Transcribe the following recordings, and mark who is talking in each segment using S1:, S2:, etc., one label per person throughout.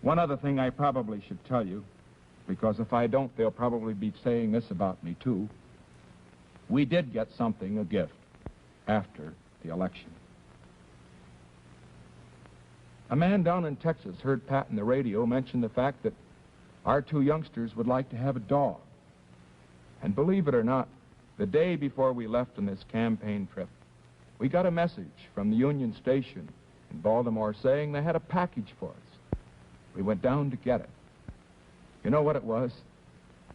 S1: One other thing I probably should tell you, because if I don't, they'll probably be saying this about me, too. We did get something, a gift, after the election. A man down in Texas heard Pat on the radio mention the fact that our two youngsters would like to have a dog. And believe it or not, the day before we left on this campaign trip, we got a message from the Union Station in Baltimore saying they had a package for us. We went down to get it. You know what it was?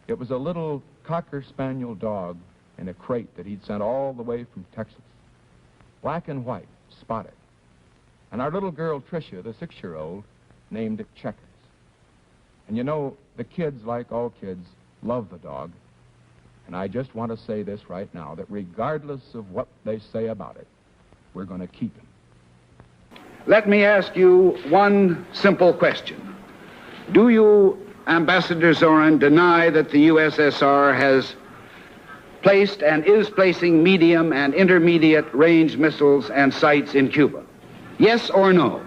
S1: It was a little Cocker Spaniel dog in a crate that he'd sent all the way from Texas. Black and white, spotted. And our little girl, Tricia, the 6-year-old, named it Checkers. And you know, the kids, like all kids, love the dog. And I just want to say this right now, that regardless of what they say about it, we're going to keep him.
S2: Let me ask you one simple question. Do you, Ambassador Zorin, deny that the USSR has placed and is placing medium and intermediate range missiles and sights in Cuba? Yes or no?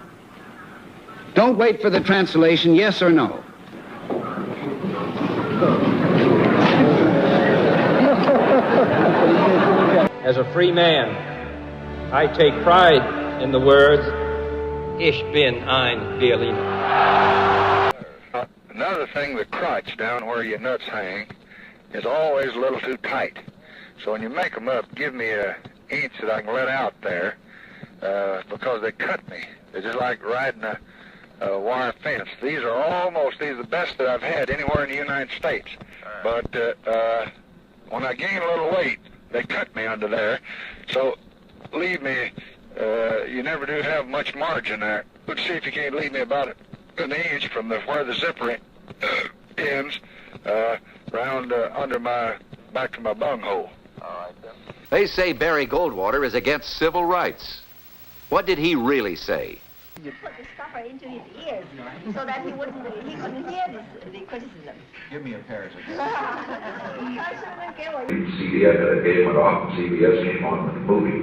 S2: Don't wait for the translation, yes or no?
S3: As a free man, I take pride in the words, Ich bin ein Berliner.
S4: Another thing, the crotch down where your nuts hang is always a little too tight. So when you make them up, give me an inch that I can let out there, because they cut me. They're just like riding a wire fence. These are the best that I've had anywhere in the United States. But when I gain a little weight, they cut me under there. So leave me, you never do have much margin there. Let's see if you can't leave me about an inch from where the zipper ends, round under my, back to my bunghole. All right, then.
S5: They say Barry Goldwater is against civil rights. What did he really say?
S6: You put the stuffer into his ears so that he couldn't hear the criticism.
S7: Give me a pair of
S8: CBS game went off, and CBS came on with the movie.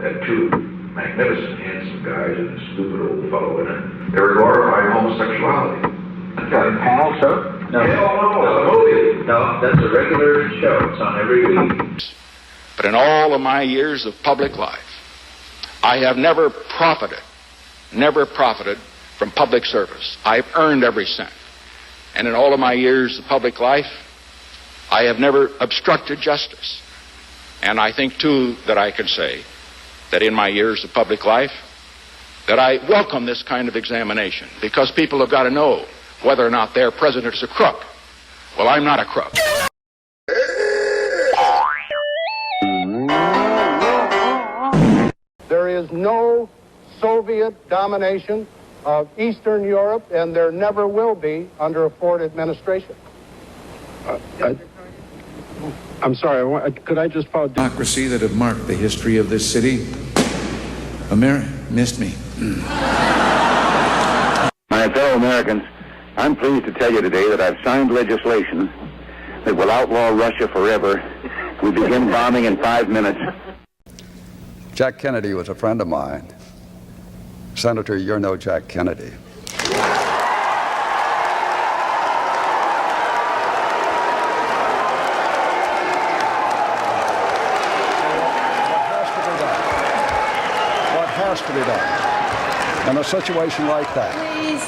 S8: Had two magnificent, handsome guys and a stupid old fellow in it. They were glorifying homosexuality.
S7: Got a panel show?
S8: No. Yeah, no, it's a movie.
S7: No, that's a regular show. It's on every week.
S9: But in all of my years of public life, I have never profited from public service. I've earned every cent. And in all of my years of public life, I have never obstructed justice. And I think, too, that I can say that in my years of public life, that I welcome this kind of examination, because people have got to know whether or not their president is a crook. Well, I'm not a crook.
S10: There is no Soviet domination of Eastern Europe, and there never will be under a Ford administration. I'm sorry, could I just follow?
S11: Democracy that have marked the history of this city. America missed me.
S12: My fellow Americans, I'm pleased to tell you today that I've signed legislation that will outlaw Russia forever. We begin bombing in 5 minutes.
S13: Jack Kennedy was a friend of mine. Senator, you're no Jack Kennedy. What has to be done in a situation like that?
S14: Please,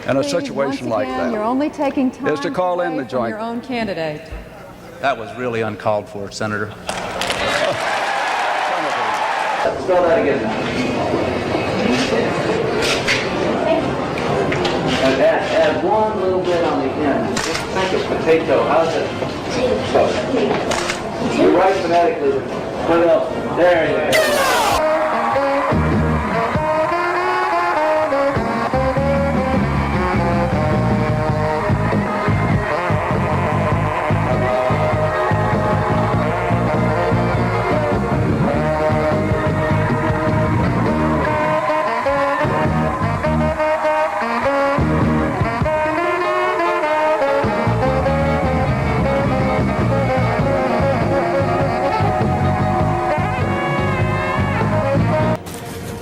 S13: in a situation like that,
S14: you're only taking time
S13: is to call in the joint.
S14: your own candidate.
S15: That was really uncalled for, Senator.
S7: Spell that again. Add one little bit on the end. Just think of potato. How's it? You write phonetically. Put it up. There you go.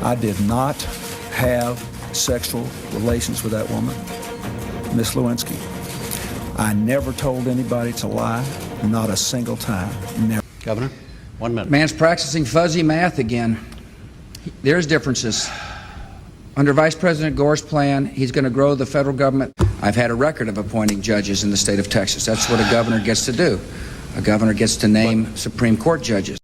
S11: I did not have sexual relations with that woman. Miss Lewinsky, I never told anybody to lie, not a single time. Never.
S16: Governor, 1 minute.
S17: Man's practicing fuzzy math again. There's differences. Under Vice President Gore's plan, he's going to grow the federal government. I've had a record of appointing judges in the state of Texas. That's what a governor gets to do. A governor gets to name Supreme Court judges.